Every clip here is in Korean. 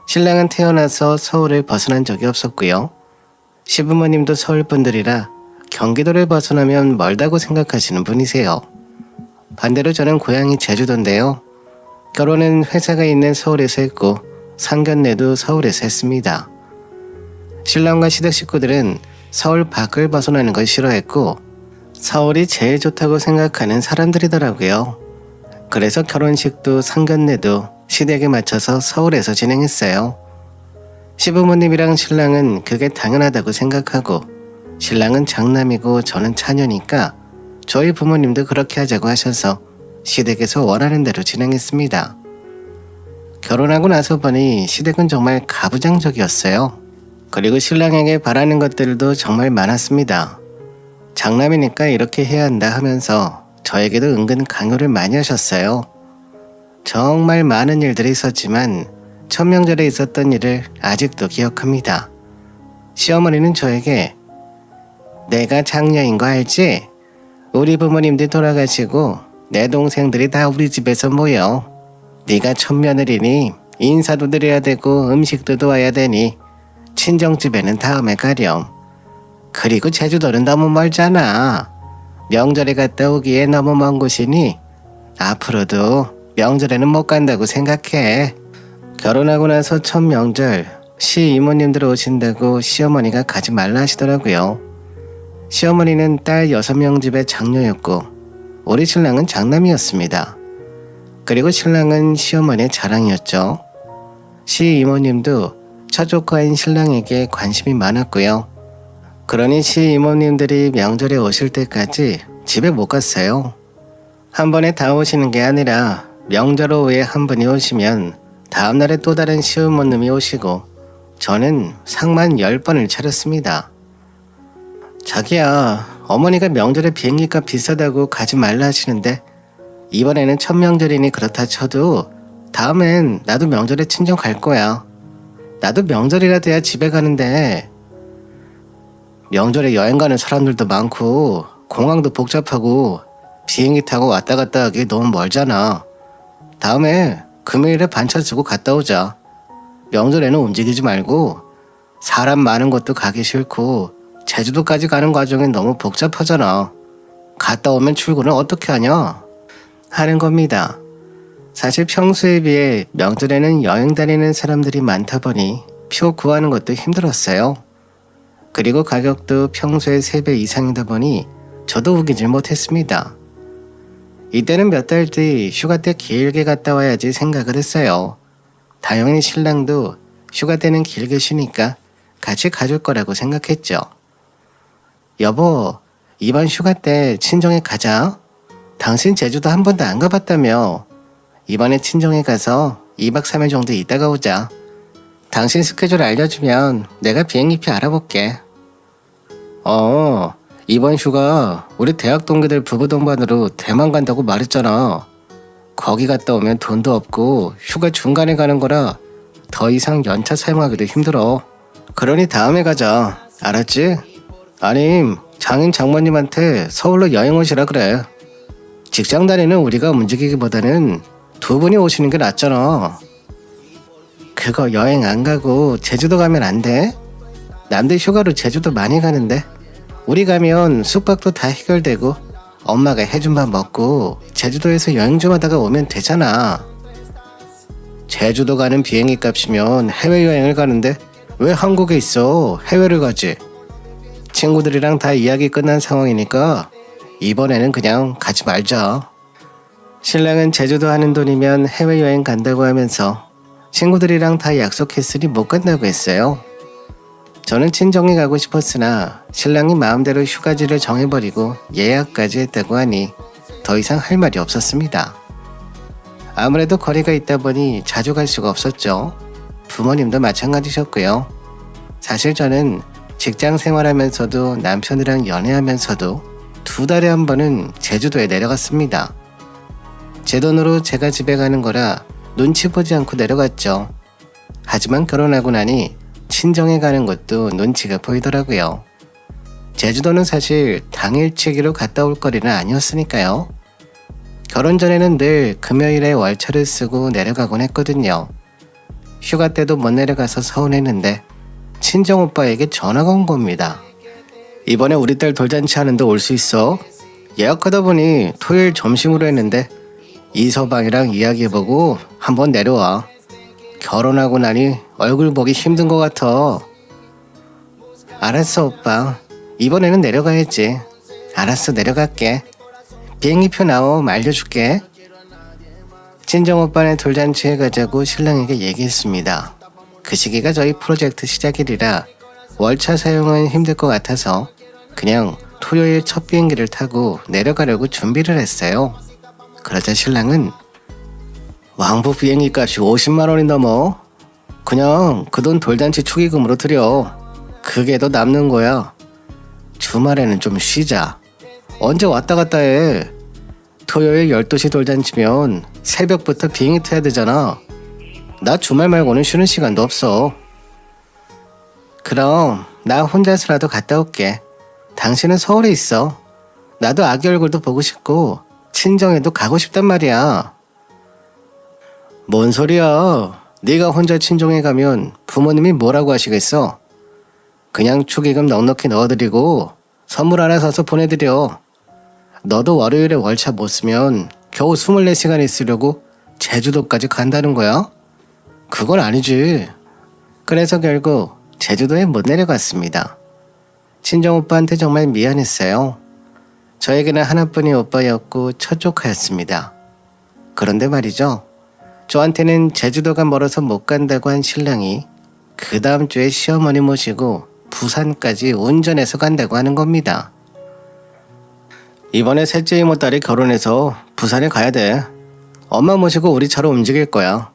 신랑은 태어나서 서울을 벗어난 적이 없었고요. 시부모님도 서울 분들이라 경기도를 벗어나면 멀다고 생각하시는 분이세요. 반대로 저는 고향이 제주도인데요. 결혼은 회사가 있는 서울에서 했고 상견례도 서울에서 했습니다. 신랑과 시댁 식구들은 서울 밖을 벗어나는 걸 싫어했고 서울이 제일 좋다고 생각하는 사람들이더라고요. 그래서 결혼식도 상견례도 시댁에 맞춰서 서울에서 진행했어요. 시부모님이랑 신랑은 그게 당연하다고 생각하고 신랑은 장남이고 저는 차녀니까 저희 부모님도 그렇게 하자고 하셔서 시댁에서 원하는 대로 진행했습니다. 결혼하고 나서 보니 시댁은 정말 가부장적이었어요. 그리고 신랑에게 바라는 것들도 정말 많았습니다. 장남이니까 이렇게 해야 한다 하면서 저에게도 은근 강요를 많이 하셨어요. 정말 많은 일들이 있었지만 첫 명절에 있었던 일을 아직도 기억합니다. 시어머니는 저에게 내가 장녀인 거 알지? 우리 부모님들 돌아가시고 내 동생들이 다 우리 집에서 모여. 네가 첫며느리니 인사도 드려야 되고 음식도 도와야 되니 친정집에는 다음에 가렴. 그리고 제주도는 너무 멀잖아. 명절에 갔다 오기에 너무 먼 곳이니 앞으로도 명절에는 못 간다고 생각해. 결혼하고 나서 첫 명절 시이모님들 오신다고 시어머니가 가지 말라 하시더라고요. 시어머니는 딸 6명 집의 장녀였고 우리 신랑은 장남이었습니다. 그리고 신랑은 시어머니의 자랑이었죠. 시이모님도 첫 조카인 신랑에게 관심이 많았고요. 그러니 시이모님들이 명절에 오실 때까지 집에 못 갔어요. 한 번에 다 오시는 게 아니라 명절 오후에 한 분이 오시면 다음날에 또 다른 시어머님이 오시고 저는 상만 10번을 차렸습니다. 자기야, 어머니가 명절에 비행기값 비싸다고 가지 말라 하시는데 이번에는 첫 명절이니 그렇다 쳐도 다음엔 나도 명절에 친정 갈 거야. 나도 명절이라 돼야 집에 가는데 명절에 여행 가는 사람들도 많고 공항도 복잡하고 비행기 타고 왔다 갔다 하기 너무 멀잖아. 다음에 금요일에 반차 쓰고 갔다 오자. 명절에는 움직이지 말고 사람 많은 곳도 가기 싫고 제주도까지 가는 과정이 너무 복잡하잖아. 갔다 오면 출근은 어떻게 하냐? 하는 겁니다. 사실 평소에 비해 명절에는 여행 다니는 사람들이 많다 보니 표 구하는 것도 힘들었어요. 그리고 가격도 평소의 3배 이상이다 보니 저도 우기질 못했습니다. 이때는 몇 달 뒤 휴가 때 길게 갔다 와야지 생각을 했어요. 당연히 신랑도 휴가 때는 길게 쉬니까 같이 가줄 거라고 생각했죠. 여보, 이번 휴가 때 친정에 가자. 당신 제주도 한 번도 안 가봤다며. 이번에 친정에 가서 2박 3일 정도 있다가 오자. 당신 스케줄 알려주면 내가 비행기표 알아볼게. 이번 휴가 우리 대학 동기들 부부 동반으로 대만 간다고 말했잖아. 거기 갔다 오면 돈도 없고 휴가 중간에 가는 거라 더 이상 연차 사용하기도 힘들어. 그러니 다음에 가자. 알았지? 아님 장인 장모님한테 서울로 여행 오시라 그래. 직장 다니는 우리가 움직이기보다는 두 분이 오시는 게 낫잖아. 그거 여행 안 가고 제주도 가면 안 돼? 남들 휴가로 제주도 많이 가는데 우리 가면 숙박도 다 해결되고 엄마가 해준 밥 먹고 제주도에서 여행 좀 하다가 오면 되잖아. 제주도 가는 비행기 값이면 해외여행을 가는데 왜 한국에 있어? 해외를 가지. 친구들이랑 다 이야기 끝난 상황이니까 이번에는 그냥 가지 말자. 신랑은 제주도 하는 돈이면 해외여행 간다고 하면서 친구들이랑 다 약속했으니 못 간다고 했어요. 저는 친정에 가고 싶었으나 신랑이 마음대로 휴가지를 정해버리고 예약까지 했다고 하니 더 이상 할 말이 없었습니다. 아무래도 거리가 있다 보니 자주 갈 수가 없었죠. 부모님도 마찬가지셨고요. 사실 저는 직장 생활하면서도 남편이랑 연애하면서도 2달에 한 번은 제주도에 내려갔습니다. 제 돈으로 제가 집에 가는 거라 눈치 보지 않고 내려갔죠. 하지만 결혼하고 나니 친정에 가는 것도 눈치가 보이더라고요. 제주도는 사실 당일치기로 갔다 올 거리는 아니었으니까요. 결혼 전에는 늘 금요일에 월차를 쓰고 내려가곤 했거든요. 휴가 때도 못 내려가서 서운했는데 친정오빠에게 전화가 온 겁니다. 이번에 우리 딸 돌잔치 하는데 올 수 있어? 예약하다 보니 토요일 점심으로 했는데 이서방이랑 이야기해보고 한번 내려와. 결혼하고 나니 얼굴 보기 힘든 것 같아. 알았어 오빠. 이번에는 내려가야지. 알았어 내려갈게. 비행기표 나오면 알려줄게. 친정오빠네 돌잔치에 가자고 신랑에게 얘기했습니다. 그 시기가 저희 프로젝트 시작일이라 월차 사용은 힘들 것 같아서 그냥 토요일 첫 비행기를 타고 내려가려고 준비를 했어요. 그러자 신랑은 왕복 비행기 값이 50만 원이 넘어. 그냥 그 돈 돌잔치 축의금으로 드려. 그게 더 남는 거야. 주말에는 좀 쉬자. 언제 왔다 갔다 해. 토요일 12시 돌잔치면 새벽부터 비행기 타야 되잖아. 나 주말 말고는 쉬는 시간도 없어. 그럼 나 혼자서라도 갔다 올게. 당신은 서울에 있어. 나도 아기 얼굴도 보고 싶고 친정에도 가고 싶단 말이야. 뭔 소리야. 네가 혼자 친정에 가면 부모님이 뭐라고 하시겠어. 그냥 축의금 넉넉히 넣어드리고 선물 하나 사서 보내드려. 너도 월요일에 월차 못 쓰면 겨우 24시간 있으려고 제주도까지 간다는 거야? 그건 아니지. 그래서 결국 제주도에 못 내려갔습니다. 친정오빠한테 정말 미안했어요. 저에게는 하나뿐인 오빠였고 첫 조카였습니다. 그런데 말이죠. 저한테는 제주도가 멀어서 못 간다고 한 신랑이 그 다음 주에 시어머니 모시고 부산까지 운전해서 간다고 하는 겁니다. 이번에 셋째 이모 딸이 결혼해서 부산에 가야 돼. 엄마 모시고 우리 차로 움직일 거야.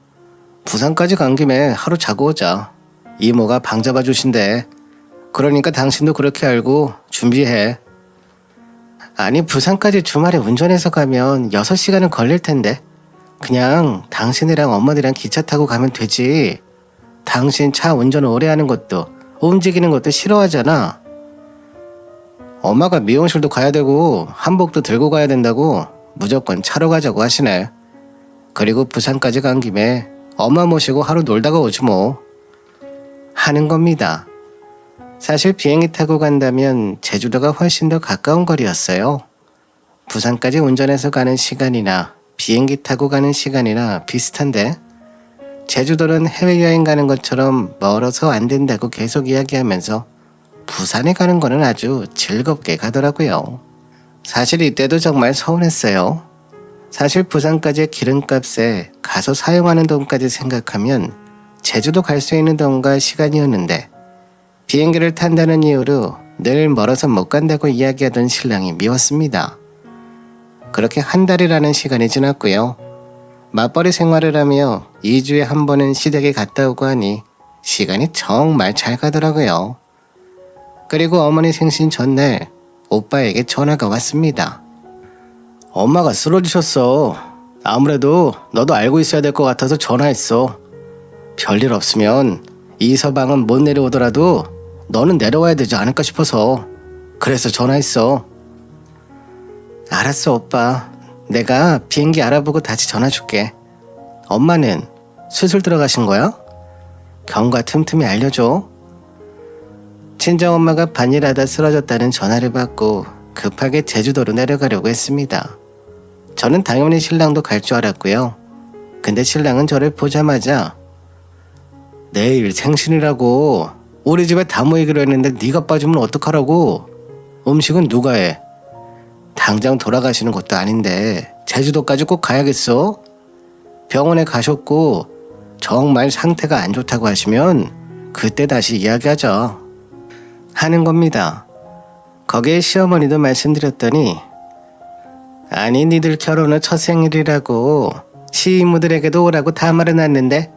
부산까지 간 김에 하루 자고 오자. 이모가 방 잡아주신대. 그러니까 당신도 그렇게 알고 준비해. 아니 부산까지 주말에 운전해서 가면 6시간은 걸릴 텐데 그냥 당신이랑 어머니랑 기차 타고 가면 되지. 당신 차 운전 오래 하는 것도 움직이는 것도 싫어하잖아. 엄마가 미용실도 가야 되고 한복도 들고 가야 된다고 무조건 차로 가자고 하시네. 그리고 부산까지 간 김에 엄마 모시고 하루 놀다가 오지 뭐. 하는 겁니다. 사실 비행기 타고 간다면 제주도가 훨씬 더 가까운 거리였어요. 부산까지 운전해서 가는 시간이나 비행기 타고 가는 시간이나 비슷한데 제주도는 해외여행 가는 것처럼 멀어서 안 된다고 계속 이야기하면서 부산에 가는 거는 아주 즐겁게 가더라고요. 사실 이때도 정말 서운했어요. 사실 부산까지의 기름값에 가서 사용하는 돈까지 생각하면 제주도 갈 수 있는 돈과 시간이었는데 비행기를 탄다는 이유로 늘 멀어서 못 간다고 이야기하던 신랑이 미웠습니다. 그렇게 한 달이라는 시간이 지났고요. 맞벌이 생활을 하며 2주에 한 번은 시댁에 갔다 오고 하니 시간이 정말 잘 가더라고요. 그리고 어머니 생신 전날 오빠에게 전화가 왔습니다. 엄마가 쓰러지셨어. 아무래도 너도 알고 있어야 될 것 같아서 전화했어. 별일 없으면 이서방은 못 내려오더라도 너는 내려와야 되지 않을까 싶어서 그래서 전화했어. 알았어 오빠. 내가 비행기 알아보고 다시 전화 줄게. 엄마는 수술 들어가신 거야? 경과 틈틈이 알려줘. 친정엄마가 반일하다 쓰러졌다는 전화를 받고 급하게 제주도로 내려가려고 했습니다. 저는 당연히 신랑도 갈 줄 알았고요. 근데 신랑은 저를 보자마자 내일 생신이라고 우리 집에 다 모이기로 했는데 네가 빠지면 어떡하라고. 음식은 누가 해. 당장 돌아가시는 것도 아닌데 제주도까지 꼭 가야겠어? 병원에 가셨고 정말 상태가 안 좋다고 하시면 그때 다시 이야기하자 하는 겁니다. 거기에 시어머니도 말씀드렸더니 아니 니들 결혼 후 첫 생일이라고 시이모들에게도 오라고 다 말해놨는데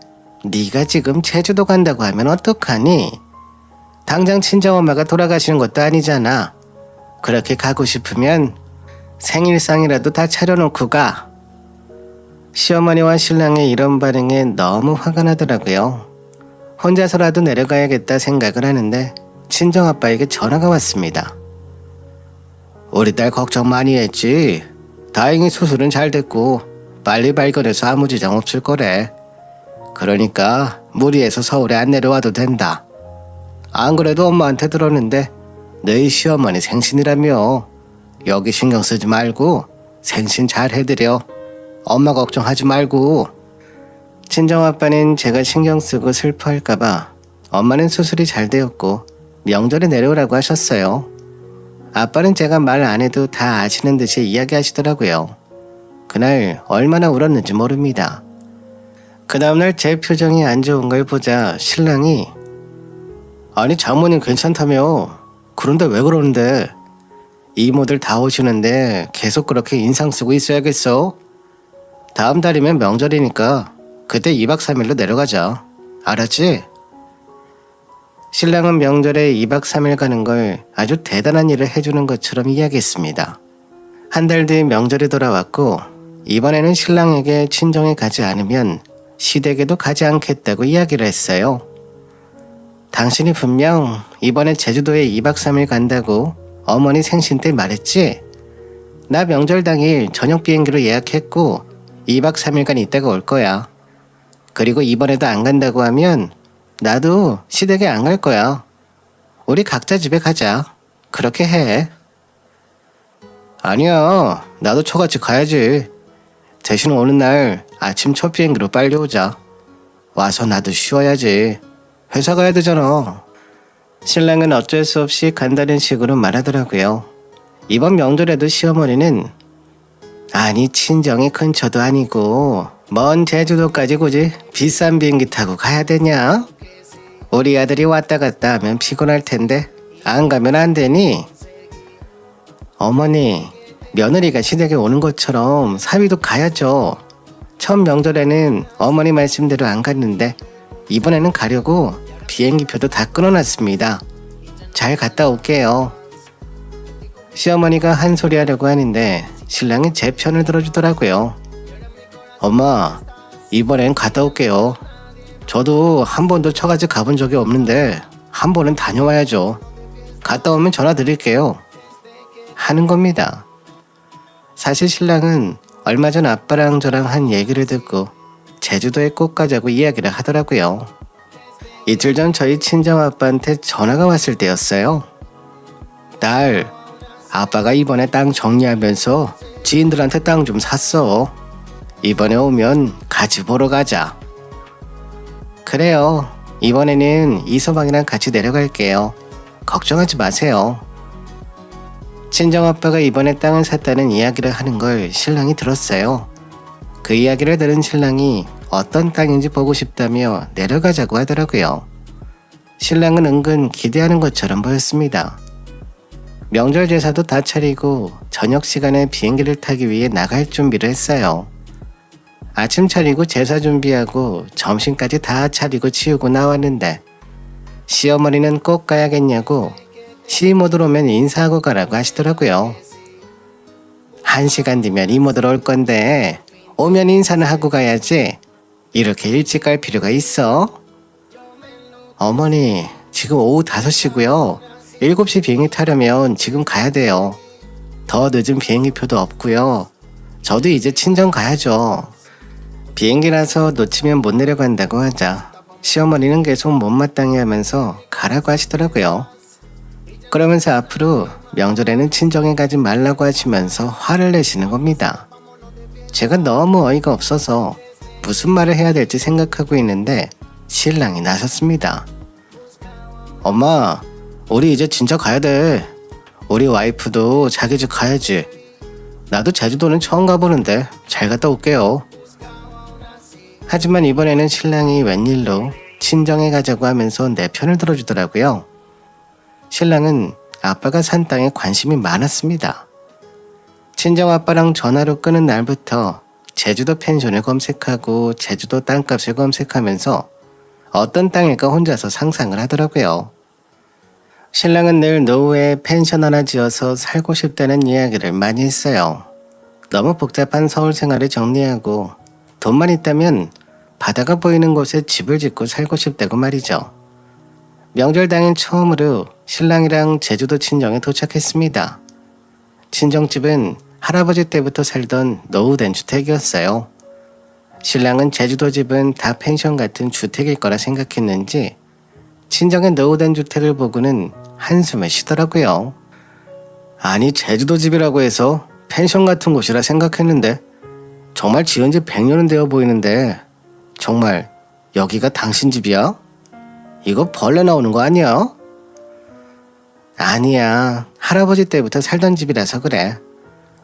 네가 지금 제주도 간다고 하면 어떡하니? 당장 친정엄마가 돌아가시는 것도 아니잖아. 그렇게 가고 싶으면 생일상이라도 다 차려놓고 가. 시어머니와 신랑의 이런 반응에 너무 화가 나더라고요. 혼자서라도 내려가야겠다 생각을 하는데 친정아빠에게 전화가 왔습니다. 우리 딸 걱정 많이 했지. 다행히 수술은 잘 됐고 빨리 발견해서 아무 지장 없을 거래. 그러니까 무리해서 서울에 안 내려와도 된다. 안 그래도 엄마한테 들었는데 너희 시어머니 생신이라며. 여기 신경 쓰지 말고 생신 잘 해드려. 엄마 걱정하지 말고. 친정아빠는 제가 신경 쓰고 슬퍼할까봐 엄마는 수술이 잘 되었고 명절에 내려오라고 하셨어요. 아빠는 제가 말 안 해도 다 아시는 듯이 이야기하시더라고요. 그날 얼마나 울었는지 모릅니다. 그 다음날 제 표정이 안 좋은 걸 보자 신랑이 아니 장모님 괜찮다며. 그런데 왜 그러는데. 이모들 다 오시는데 계속 그렇게 인상 쓰고 있어야겠어. 다음 달이면 명절이니까 그때 2박 3일로 내려가자. 알았지? 신랑은 명절에 2박 3일 가는 걸 아주 대단한 일을 해주는 것처럼 이야기했습니다. 한 달 뒤 명절이 돌아왔고 이번에는 신랑에게 친정에 가지 않으면 시댁에도 가지 않겠다고 이야기를 했어요. 당신이 분명 이번에 제주도에 2박 3일 간다고 어머니 생신 때 말했지? 나 명절 당일 저녁 비행기로 예약했고 2박 3일간 있다가 올 거야. 그리고 이번에도 안 간다고 하면 나도 시댁에 안 갈 거야. 우리 각자 집에 가자. 그렇게 해. 아니야. 나도 초같이 가야지. 대신 오는 날 아침 첫 비행기로 빨리 오자. 와서 나도 쉬어야지. 회사 가야 되잖아. 신랑은 어쩔 수 없이 간다는 식으로 말하더라고요. 이번 명절에도 시어머니는 아니 친정이 근처도 아니고 먼 제주도까지 굳이 비싼 비행기 타고 가야 되냐? 우리 아들이 왔다 갔다 하면 피곤할 텐데 안 가면 안 되니? 어머니, 며느리가 시댁에 오는 것처럼 사위도 가야죠. 첫 명절에는 어머니 말씀대로 안 갔는데 이번에는 가려고 비행기표도 다 끊어놨습니다. 잘 갔다 올게요. 시어머니가 한 소리 하려고 하는데 신랑이 제 편을 들어주더라고요. 엄마, 이번엔 갔다 올게요. 저도 한 번도 처갓집 가본 적이 없는데 한 번은 다녀와야죠. 갔다 오면 전화 드릴게요. 하는 겁니다. 사실 신랑은 얼마 전 아빠랑 저랑 한 얘기를 듣고 제주도에 꼭 가자고 이야기를 하더라고요. 이틀 전 저희 친정아빠한테 전화가 왔을 때였어요. 딸, 아빠가 이번에 땅 정리하면서 지인들한테 땅 좀 샀어. 이번에 오면 같이 보러 가자. 그래요. 이번에는 이서방이랑 같이 내려갈게요. 걱정하지 마세요. 친정아빠가 이번에 땅을 샀다는 이야기를 하는 걸 신랑이 들었어요. 그 이야기를 들은 신랑이 어떤 땅인지 보고 싶다며 내려가자고 하더라고요. 신랑은 은근 기대하는 것처럼 보였습니다. 명절 제사도 다 차리고 저녁 시간에 비행기를 타기 위해 나갈 준비를 했어요. 아침 차리고 제사 준비하고 점심까지 다 차리고 치우고 나왔는데 시어머니는 꼭 가야겠냐고 시이모들 오면 인사하고 가라고 하시더라고요. 1시간 뒤면 이모들 올 건데 오면 인사는 하고 가야지. 이렇게 일찍 갈 필요가 있어? 어머니, 지금 오후 5시고요. 7시 비행기 타려면 지금 가야 돼요. 더 늦은 비행기표도 없고요. 저도 이제 친정 가야죠. 비행기라서 놓치면 못 내려간다고 하자 시어머니는 계속 못마땅해 하면서 가라고 하시더라고요. 그러면서 앞으로 명절에는 친정에 가지 말라고 하시면서 화를 내시는 겁니다. 제가 너무 어이가 없어서 무슨 말을 해야 될지 생각하고 있는데 신랑이 나섰습니다. 엄마, 우리 이제 진짜 가야 돼. 우리 와이프도 자기 집 가야지. 나도 제주도는 처음 가보는데 잘 갔다 올게요. 하지만 이번에는 신랑이 웬일로 친정에 가자고 하면서 내 편을 들어주더라고요. 신랑은 아빠가 산 땅에 관심이 많았습니다. 친정아빠랑 전화로 끊은 날부터 제주도 펜션을 검색하고 제주도 땅값을 검색하면서 어떤 땅일까 혼자서 상상을 하더라고요. 신랑은 늘 노후에 펜션 하나 지어서 살고 싶다는 이야기를 많이 했어요. 너무 복잡한 서울 생활을 정리하고 돈만 있다면 바다가 보이는 곳에 집을 짓고 살고 싶다고 말이죠. 명절 당일 처음으로 신랑이랑 제주도 친정에 도착했습니다. 친정집은 할아버지 때부터 살던 노후된 주택이었어요. 신랑은 제주도 집은 다 펜션 같은 주택일 거라 생각했는지 친정의 노후된 주택을 보고는 한숨을 쉬더라고요. 아니 제주도 집이라고 해서 펜션 같은 곳이라 생각했는데 정말 지은 지 100년은 되어 보이는데 정말 여기가 당신 집이야? 이거 벌레 나오는 거 아니야? 아니야. 할아버지 때부터 살던 집이라서 그래.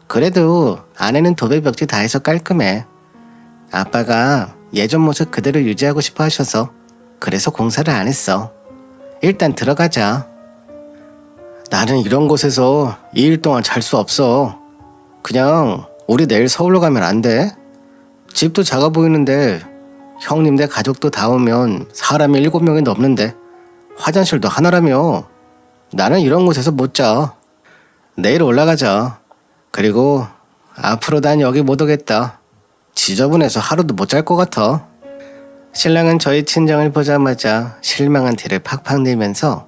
그래도 안에는 도배벽지 다 해서 깔끔해. 아빠가 예전 모습 그대로 유지하고 싶어 하셔서 그래서 공사를 안 했어. 일단 들어가자. 나는 이런 곳에서 2일 동안 잘 수 없어. 그냥 우리 내일 서울로 가면 안 돼? 집도 작아 보이는데 형님네 가족도 다 오면 사람이 7명이 넘는데 화장실도 하나라며. 나는 이런 곳에서 못 자. 내일 올라가자. 그리고 앞으로 난 여기 못 오겠다. 지저분해서 하루도 못 잘 것 같아. 신랑은 저희 친정을 보자마자 실망한 티를 팍팍 내면서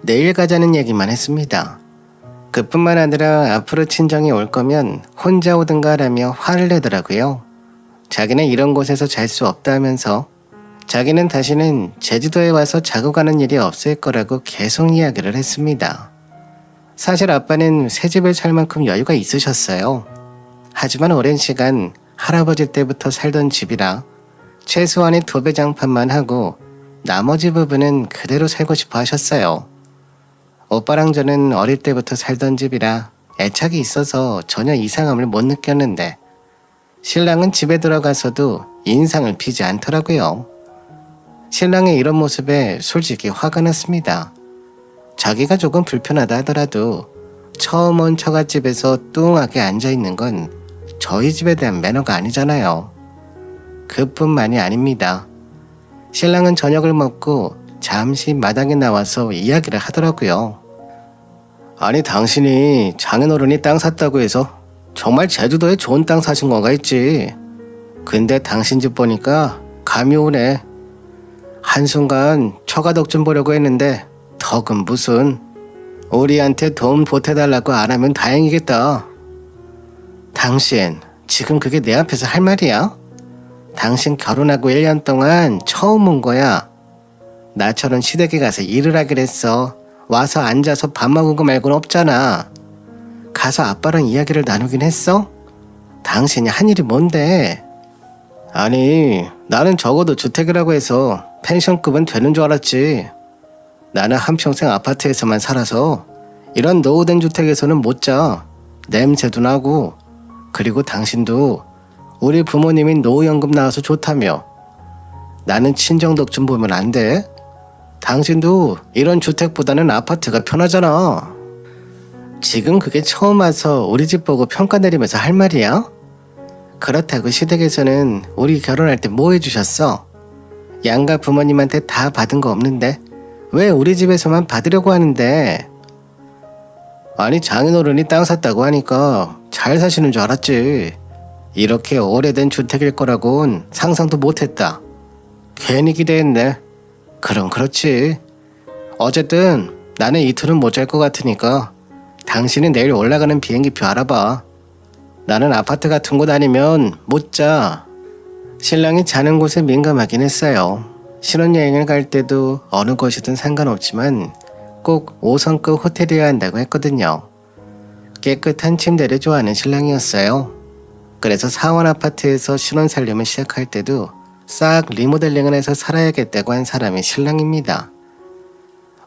내일 가자는 얘기만 했습니다. 그뿐만 아니라 앞으로 친정이 올 거면 혼자 오든가 라며 화를 내더라고요. 자기는 이런 곳에서 잘 수 없다면서 자기는 다시는 제주도에 와서 자고 가는 일이 없을 거라고 계속 이야기를 했습니다. 사실 아빠는 새 집을 살 만큼 여유가 있으셨어요. 하지만 오랜 시간 할아버지 때부터 살던 집이라 최소한의 도배장판만 하고 나머지 부분은 그대로 살고 싶어 하셨어요. 오빠랑 저는 어릴 때부터 살던 집이라 애착이 있어서 전혀 이상함을 못 느꼈는데 신랑은 집에 들어가서도 인상을 피지 않더라고요. 신랑의 이런 모습에 솔직히 화가 났습니다. 자기가 조금 불편하다 하더라도 처음 온 처갓집에서 뚱하게 앉아있는 건 저희 집에 대한 매너가 아니잖아요. 그뿐만이 아닙니다. 신랑은 저녁을 먹고 잠시 마당에 나와서 이야기를 하더라고요. 아니 당신이 장인어른이 땅 샀다고 해서 정말 제주도에 좋은 땅 사신 거가 있지. 근데 당신 집 보니까 감이 오네. 한순간 처가덕 좀 보려고 했는데 덕은 무슨. 우리한테 돈 보태달라고 안 하면 다행이겠다. 당신 지금 그게 내 앞에서 할 말이야? 당신 결혼하고 1년 동안 처음 온 거야. 나처럼 시댁에 가서 일을 하기로 했어. 와서 앉아서 밥 먹은 거 말고는 없잖아. 가서 아빠랑 이야기를 나누긴 했어? 당신이 한 일이 뭔데? 아니 나는 적어도 주택이라고 해서 펜션급은 되는 줄 알았지. 나는 한평생 아파트에서만 살아서 이런 노후된 주택에서는 못 자. 냄새도 나고. 그리고 당신도 우리 부모님이 노후연금 나와서 좋다며. 나는 친정덕 좀 보면 안 돼? 당신도 이런 주택보다는 아파트가 편하잖아. 지금 그게 처음 와서 우리 집 보고 평가 내리면서 할 말이야? 그렇다고 시댁에서는 우리 결혼할 때 뭐 해주셨어? 양가 부모님한테 다 받은 거 없는데 왜 우리 집에서만 받으려고 하는데? 아니 장인어른이 땅 샀다고 하니까 잘 사시는 줄 알았지. 이렇게 오래된 주택일 거라곤 상상도 못했다. 괜히 기대했네. 그럼 그렇지. 어쨌든 나는 이틀은 못 잘 것 같으니까 당신이 내일 올라가는 비행기표 알아봐. 나는 아파트 같은 곳 아니면 못 자. 신랑이 자는 곳에 민감하긴 했어요. 신혼여행을 갈 때도 어느 곳이든 상관없지만 꼭 5성급 호텔이어야 한다고 했거든요. 깨끗한 침대를 좋아하는 신랑이었어요. 그래서 사원 아파트에서 신혼 살림을 시작할 때도 싹 리모델링을 해서 살아야겠다고 한 사람이 신랑입니다.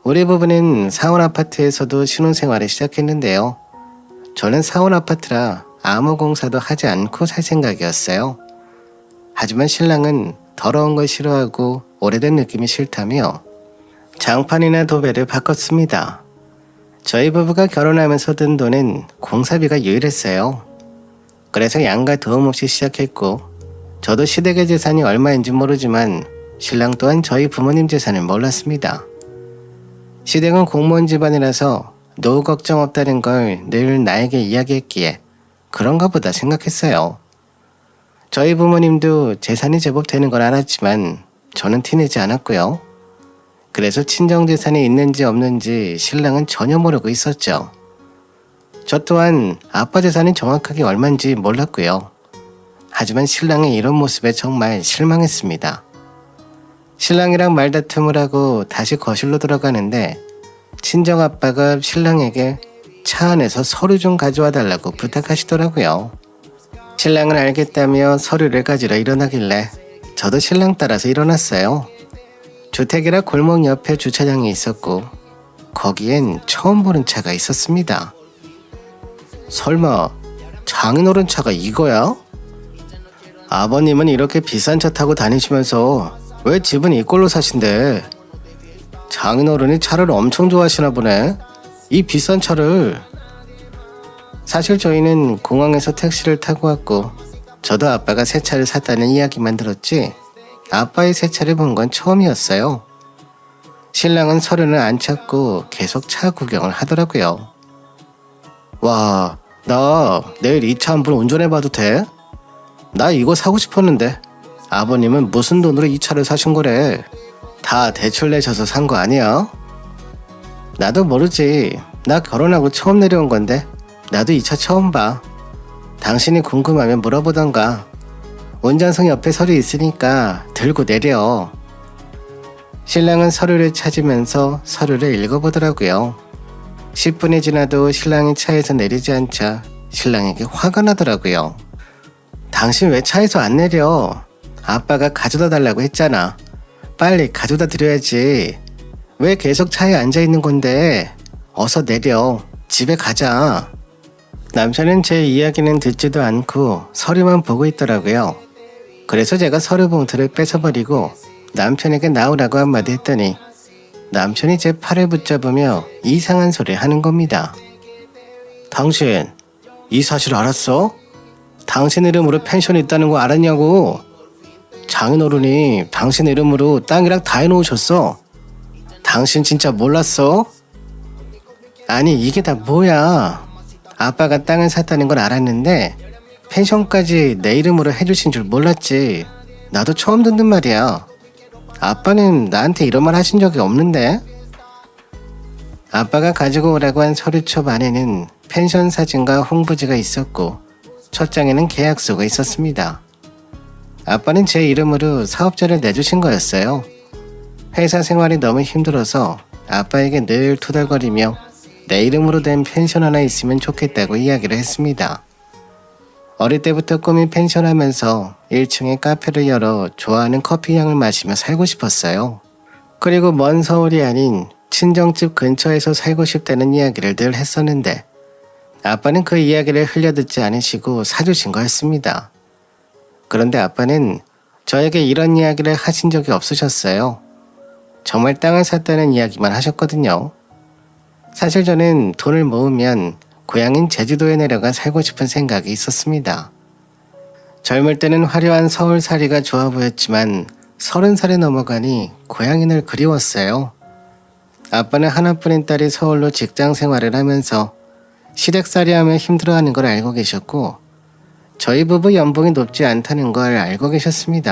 우리 부부는 사원 아파트에서도 신혼생활을 시작했는데요. 저는 사원 아파트라 아무 공사도 하지 않고 살 생각이었어요. 하지만 신랑은 더러운 걸 싫어하고 오래된 느낌이 싫다며 장판이나 도배를 바꿨습니다. 저희 부부가 결혼하면서 든 돈은 공사비가 유일했어요. 그래서 양가 도움 없이 시작했고 저도 시댁의 재산이 얼마인지 모르지만 신랑 또한 저희 부모님 재산을 몰랐습니다. 시댁은 공무원 집안이라서 노후 걱정 없다는 걸 늘 나에게 이야기했기에 그런가 보다 생각했어요. 저희 부모님도 재산이 제법 되는 걸 알았지만 저는 티내지 않았고요. 그래서 친정 재산이 있는지 없는지 신랑은 전혀 모르고 있었죠. 저 또한 아빠 재산이 정확하게 얼마인지 몰랐고요. 하지만 신랑의 이런 모습에 정말 실망했습니다. 신랑이랑 말다툼을 하고 다시 거실로 들어가는데 친정아빠가 신랑에게 차 안에서 서류 좀 가져와 달라고 부탁하시더라고요. 신랑은 알겠다며 서류를 가지러 일어나길래 저도 신랑 따라서 일어났어요. 주택이라 골목 옆에 주차장이 있었고 거기엔 처음 보는 차가 있었습니다. 설마 장인어른 차가 이거야? 아버님은 이렇게 비싼 차 타고 다니시면서 왜 집은 이꼴로 사신대? 장인어른이 차를 엄청 좋아하시나 보네. 이 비싼 차를. 사실 저희는 공항에서 택시를 타고 왔고 저도 아빠가 새 차를 샀다는 이야기만 들었지 아빠의 새 차를 본 건 처음이었어요. 신랑은 서류는 안 찾고 계속 차 구경을 하더라고요. 와, 나 내일 이 차 한번 운전해봐도 돼? 나 이거 사고 싶었는데 아버님은 무슨 돈으로 이 차를 사신 거래? 다 대출 내셔서 산 거 아니야? 나도 모르지. 나 결혼하고 처음 내려온 건데 나도 이 차 처음 봐. 당신이 궁금하면 물어보던가. 운전석 옆에 서류 있으니까 들고 내려. 신랑은 서류를 찾으면서 서류를 읽어보더라고요. 10분이 지나도 신랑이 차에서 내리지 않자 신랑에게 화가 나더라고요. 당신 왜 차에서 안 내려? 아빠가 가져다 달라고 했잖아. 빨리 가져다 드려야지. 왜 계속 차에 앉아 있는 건데? 어서 내려. 집에 가자. 남편은 제 이야기는 듣지도 않고 서류만 보고 있더라고요. 그래서 제가 서류 봉투를 뺏어버리고 남편에게 나오라고 한마디 했더니 남편이 제 팔을 붙잡으며 이상한 소리를 하는 겁니다. 당신, 이 사실 알았어? 당신 이름으로 펜션 있다는 거 알았냐고? 장인어른이 당신 이름으로 땅이랑 다 해놓으셨어. 당신 진짜 몰랐어? 아니 이게 다 뭐야? 아빠가 땅을 샀다는 걸 알았는데 펜션까지 내 이름으로 해주신 줄 몰랐지. 나도 처음 듣는 말이야. 아빠는 나한테 이런 말 하신 적이 없는데? 아빠가 가지고 오라고 한 서류첩 안에는 펜션 사진과 홍보지가 있었고 첫 장에는 계약서가 있었습니다. 아빠는 제 이름으로 사업자를 내주신 거였어요. 회사 생활이 너무 힘들어서 아빠에게 늘 투덜거리며 내 이름으로 된 펜션 하나 있으면 좋겠다고 이야기를 했습니다. 어릴 때부터 꿈이 펜션 하면서 1층에 카페를 열어 좋아하는 커피향을 마시며 살고 싶었어요. 그리고 먼 서울이 아닌 친정집 근처에서 살고 싶다는 이야기를 늘 했었는데 아빠는 그 이야기를 흘려듣지 않으시고 사주신 거였습니다. 그런데 아빠는 저에게 이런 이야기를 하신 적이 없으셨어요. 정말 땅을 샀다는 이야기만 하셨거든요. 사실 저는 돈을 모으면 고향인 제주도에 내려가 살고 싶은 생각이 있었습니다. 젊을 때는 화려한 서울살이가 좋아 보였지만 30살이 넘어가니 고향인을 그리웠어요. 아빠는 하나뿐인 딸이 서울로 직장 생활을 하면서 시댁살이하며 힘들어하는 걸 알고 계셨고 저희 부부 연봉이 높지 않다는 걸 알고 계셨습니다.